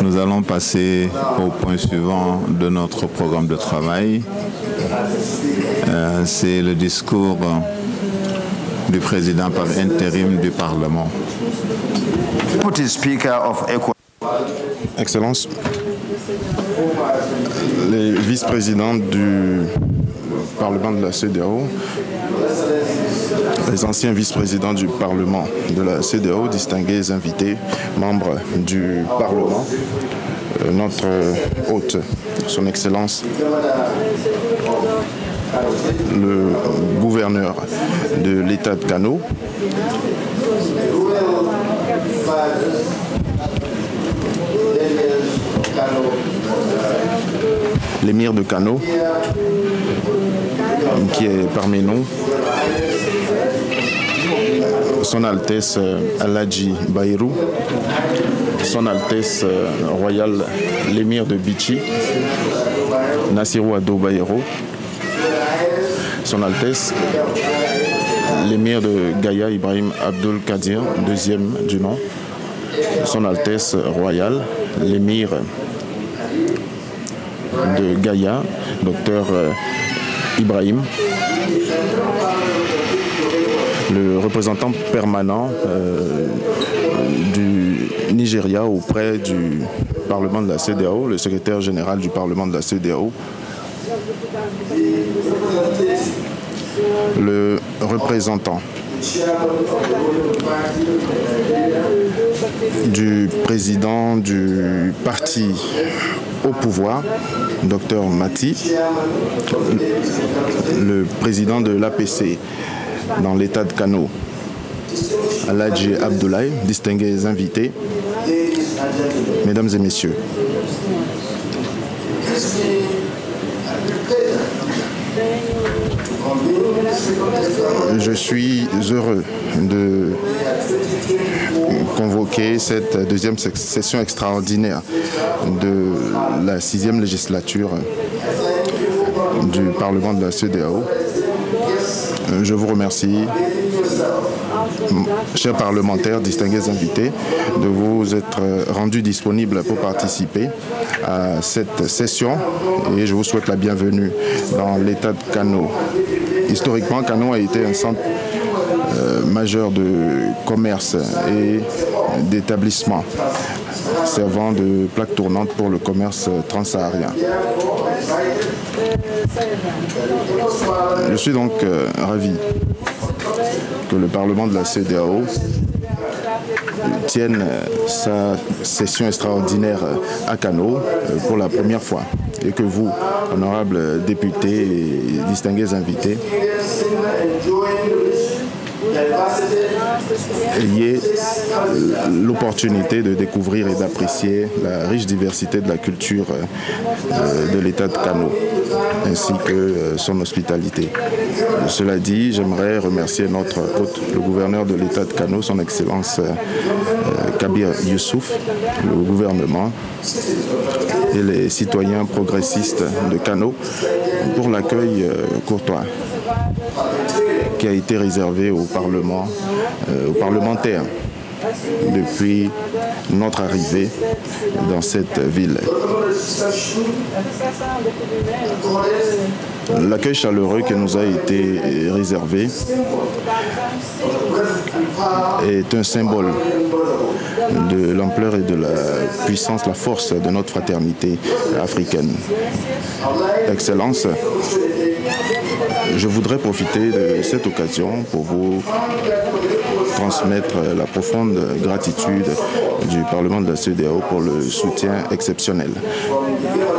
Nous allons passer au point suivant de notre programme de travail. C'est le discours du président par intérim du Parlement. Excellences, les vice-présidents du Parlement de la CEDEAO, les anciens vice-présidents du Parlement de la CEDEAO, distingués invités, membres du Parlement, notre hôte, son Excellence, le gouverneur de l'État de Kano, l'émir de Kano, qui est parmi nous, Son Altesse Aladji Bayrou, Son Altesse royale l'émir de Bichi, Nassirou Ado Bayero, Son Altesse l'émir de Gaïa Ibrahim Abdul Kadir, deuxième du nom, Son Altesse royale l'émir de Gaïa, Dr Ibrahim, le représentant permanent du Nigeria auprès du Parlement de la CEDEAO, le secrétaire général du Parlement de la CEDEAO, le représentant du président du parti au pouvoir, Dr Mati, le président de l'APC dans l'État de Kano, Aladji Abdoulaye, distingués invités, mesdames et messieurs. Je suis heureux de convoquer cette deuxième session extraordinaire de la 6e législature du Parlement de la CEDEAO. Je vous remercie, chers parlementaires, distingués invités, de vous être rendus disponibles pour participer à cette session et je vous souhaite la bienvenue dans l'État de Kano. Historiquement, Kano a été un centre majeur de commerce et d'établissement, servant de plaque tournante pour le commerce transsaharien. Je suis donc ravi que le Parlement de la CEDEAO tienne sa session extraordinaire à Kano pour la première fois et que vous, honorables députés et distingués invités, ayez l'opportunité de découvrir et d'apprécier la riche diversité de la culture de l'État de Kano, ainsi que son hospitalité. Cela dit, j'aimerais remercier notre hôte, le gouverneur de l'État de Kano, son Excellence Kabir Youssouf, le gouvernement et les citoyens progressistes de Kano pour l'accueil courtois qui a été réservé au Parlement, aux parlementaires depuis notre arrivée dans cette ville. L'accueil chaleureux qui nous a été réservé est un symbole de l'ampleur et de la puissance, la force de notre fraternité africaine. Excellence, je voudrais profiter de cette occasion pour vous transmettre la profonde gratitude du Parlement de la CEDEAO pour le soutien exceptionnel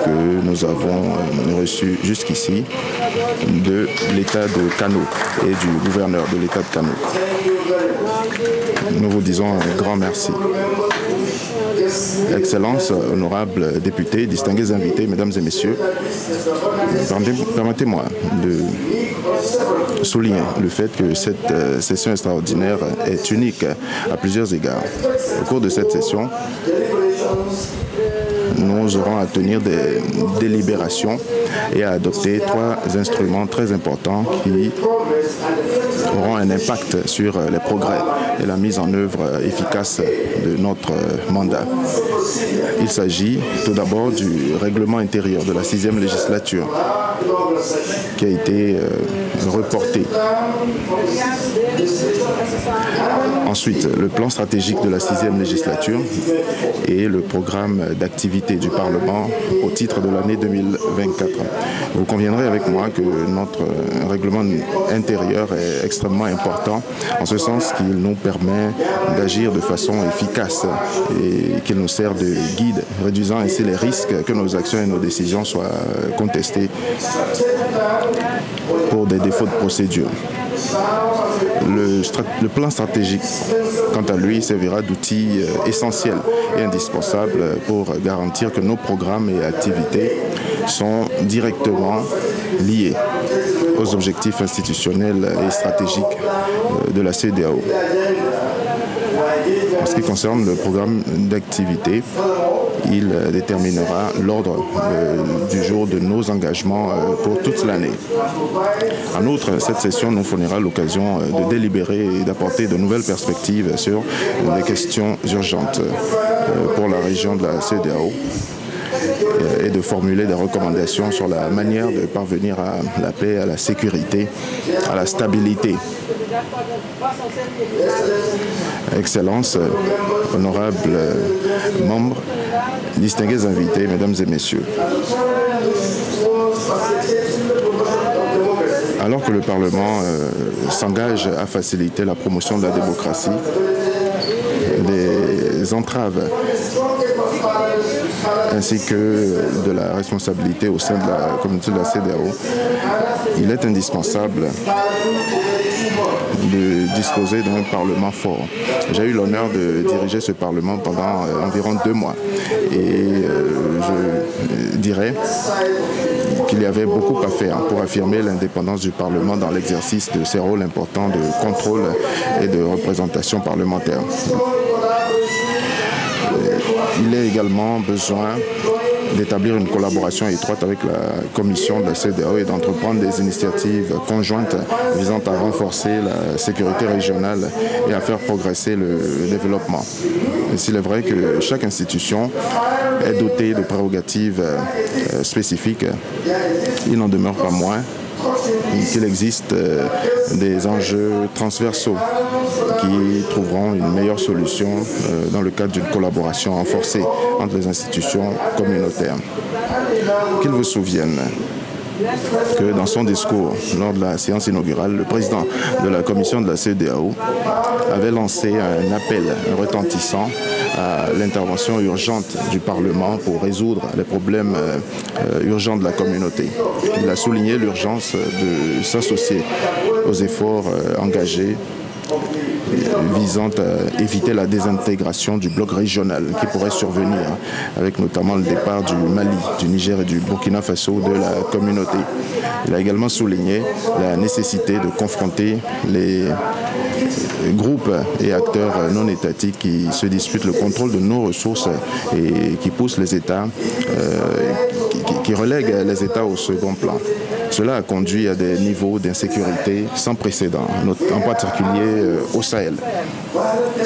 que nous avons reçu jusqu'ici de l'État de Kano et du gouverneur de l'État de Kano. Nous vous disons un grand merci. Excellences, honorables députés, distingués invités, mesdames et messieurs, permettez-moi de souligner le fait que cette session extraordinaire est unique à plusieurs égards. Au cours de cette session, nous aurons à tenir des délibérations et à adopter 3 instruments très importants qui auront un impact sur les progrès et la mise en œuvre efficace de notre mandat. Il s'agit tout d'abord du règlement intérieur de la 6e législature qui a été reporté. Ensuite, le plan stratégique de la 6e législature et le programme d'activité du Parlement au titre de l'année 2024. Vous conviendrez avec moi que notre règlement intérieur est extrêmement important, en ce sens qu'il nous permet d'agir de façon efficace et qu'il nous sert de guide, réduisant ainsi les risques que nos actions et nos décisions soient contestées pour des défauts de procédure. Le plan stratégique, quant à lui, servira d'outil essentiel et indispensable pour garantir que nos programmes et activités sont directement liés aux objectifs institutionnels et stratégiques de la CEDEAO. En ce qui concerne le programme d'activité, il déterminera l'ordre du jour de nos engagements pour toute l'année. En outre, cette session nous fournira l'occasion de délibérer et d'apporter de nouvelles perspectives sur des questions urgentes pour la région de la CEDEAO et de formuler des recommandations sur la manière de parvenir à la paix, à la sécurité, à la stabilité. Excellences, honorables membres, distingués invités, mesdames et messieurs. Alors que le Parlement s'engage à faciliter la promotion de la démocratie, des entraves ainsi que de la responsabilité au sein de la communauté de la CEDEAO, il est indispensable de disposer d'un Parlement fort. J'ai eu l'honneur de diriger ce Parlement pendant environ 2 mois et je dirais qu'il y avait beaucoup à faire pour affirmer l'indépendance du Parlement dans l'exercice de ses rôles importants de contrôle et de représentation parlementaire. Il est également besoin d'établir une collaboration étroite avec la commission de la CEDEAO et d'entreprendre des initiatives conjointes visant à renforcer la sécurité régionale et à faire progresser le développement. Et s'il est vrai que chaque institution est dotée de prérogatives spécifiques, il n'en demeure pas moins qu'il existe des enjeux transversaux qui trouveront une meilleure solution dans le cadre d'une collaboration renforcée entre les institutions communautaires. Qu'ils vous souviennent que dans son discours lors de la séance inaugurale, le président de la commission de la CEDEAO avait lancé un appel retentissant à l'intervention urgente du Parlement pour résoudre les problèmes urgents de la communauté. Il a souligné l'urgence de s'associer aux efforts engagés visant à éviter la désintégration du bloc régional qui pourrait survenir, avec notamment le départ du Mali, du Niger et du Burkina Faso de la communauté. Il a également souligné la nécessité de confronter les groupes et acteurs non étatiques qui se disputent le contrôle de nos ressources et qui poussent les États, qui relèguent les États au second plan. Cela a conduit à des niveaux d'insécurité sans précédent, en particulier au Sahel,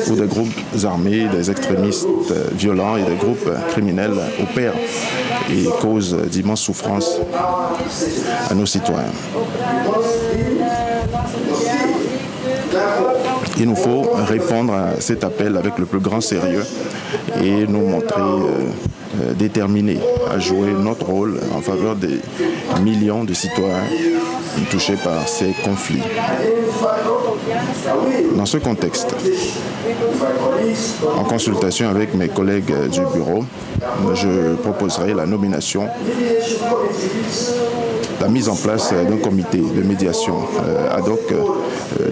où des groupes armés, des extrémistes violents et des groupes criminels opèrent et causent d'immenses souffrances à nos citoyens. Il nous faut répondre à cet appel avec le plus grand sérieux et nous montrer déterminés à jouer notre rôle en faveur des millions de citoyens touchés par ces conflits. Dans ce contexte, en consultation avec mes collègues du bureau, je proposerai la nomination, la mise en place d'un comité de médiation ad hoc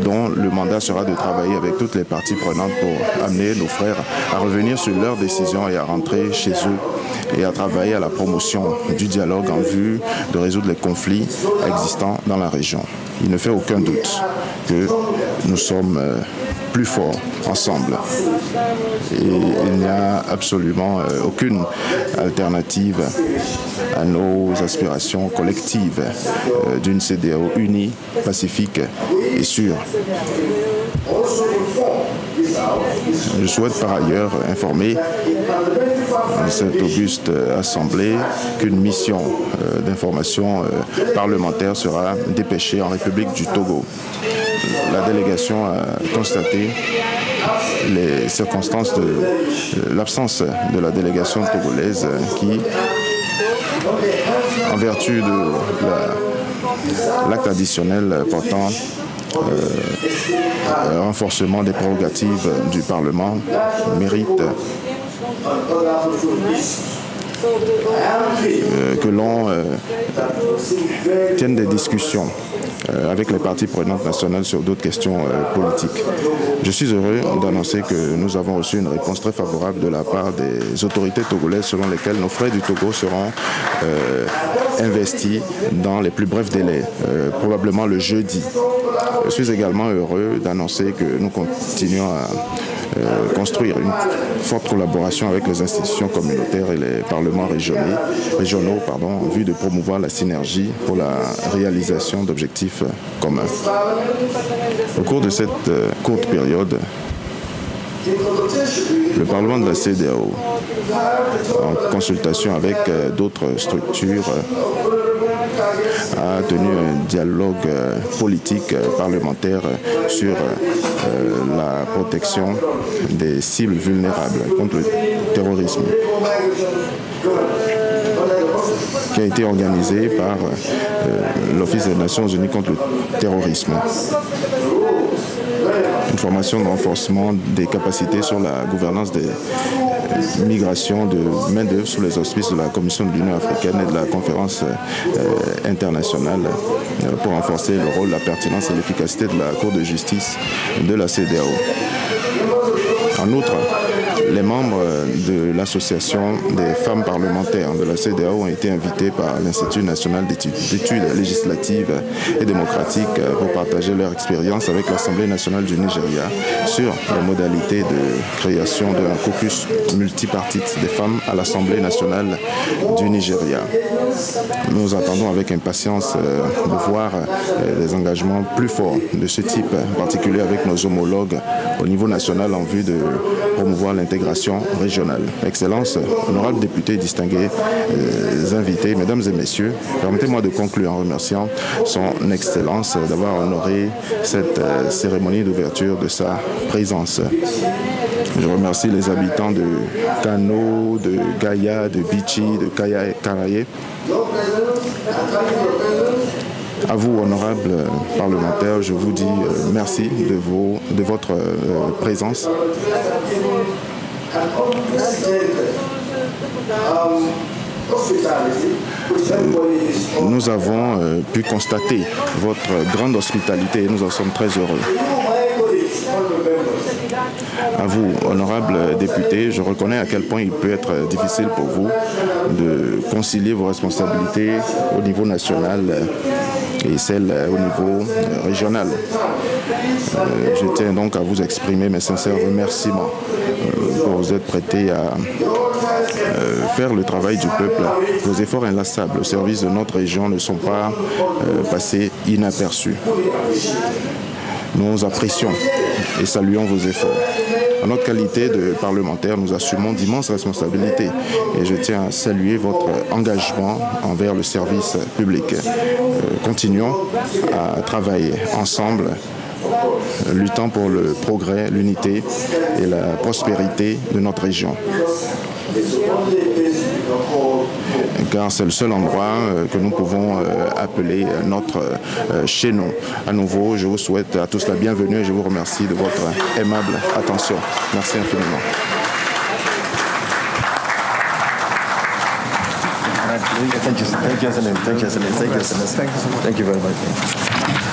dont le mandat sera de travailler avec toutes les parties prenantes pour amener nos frères à revenir sur leurs décisions et à rentrer chez eux et à travailler à la promotion du dialogue en vue de résoudre les conflits existants dans la région. Il ne fait aucun doute que nous sommes plus fort ensemble. Et il n'y a absolument aucune alternative à nos aspirations collectives d'une CEDEAO unie, pacifique et sûre. Je souhaite par ailleurs informer cette auguste assemblée qu'une mission d'information parlementaire sera dépêchée en République du Togo. La délégation a constaté les circonstances de l'absence de la délégation togolaise qui, en vertu de l'acte additionnel portant renforcement des prérogatives du Parlement, mérite que l'on tienne des discussions avec les parties prenantes nationales sur d'autres questions politiques. Je suis heureux d'annoncer que nous avons reçu une réponse très favorable de la part des autorités togolaises selon lesquelles nos frères du Togo seront investis dans les plus brefs délais, probablement le jeudi. Je suis également heureux d'annoncer que nous continuons à construire une forte collaboration avec les institutions communautaires et les parlements régionaux en vue de promouvoir la synergie pour la réalisation d'objectifs communs. Au cours de cette courte période, le Parlement de la CEDEAO, en consultation avec d'autres structures, a tenu un dialogue politique parlementaire sur la protection des cibles vulnérables contre le terrorisme, qui a été organisé par l'Office des Nations Unies contre le terrorisme. Une formation de renforcement des capacités sur la gouvernance des migrations de main-d'œuvre sous les auspices de la Commission de l'Union africaine et de la conférence internationale pour renforcer le rôle, la pertinence et l'efficacité de la Cour de justice de la CEDEAO. En outre, les membres de l'Association des femmes parlementaires de la CEDEAO ont été invités par l'Institut national d'études législatives et démocratiques pour partager leur expérience avec l'Assemblée nationale du Nigeria sur les modalités de création d'un caucus multipartite des femmes à l'Assemblée nationale du Nigeria. Nous attendons avec impatience de voir des engagements plus forts de ce type, en particulier avec nos homologues au niveau national en vue de promouvoir l'intégration régionale. Excellences, honorables députés, distingués invités, mesdames et messieurs, permettez-moi de conclure en remerciant son Excellence d'avoir honoré cette cérémonie d'ouverture de sa présence. Je remercie les habitants de Kano, de Gaïa, de Bichi, de Karaye. À vous, honorables parlementaires, je vous dis merci de votre présence. Nous avons pu constater votre grande hospitalité et nous en sommes très heureux. À vous, honorables députés, je reconnais à quel point il peut être difficile pour vous de concilier vos responsabilités au niveau national et celles au niveau régional. Je tiens donc à vous exprimer mes sincères remerciements pour vous être prêtés à faire le travail du peuple. Vos efforts inlassables au service de notre région ne sont pas passés inaperçus. Nous apprécions et saluons vos efforts. En notre qualité de parlementaire, nous assumons d'immenses responsabilités et je tiens à saluer votre engagement envers le service public. Continuons à travailler ensemble, luttant pour le progrès, l'unité et la prospérité de notre région. Car c'est le seul endroit que nous pouvons appeler notre chez nous. À nouveau, je vous souhaite à tous la bienvenue et je vous remercie de votre aimable attention. Merci infiniment. Thank you very much.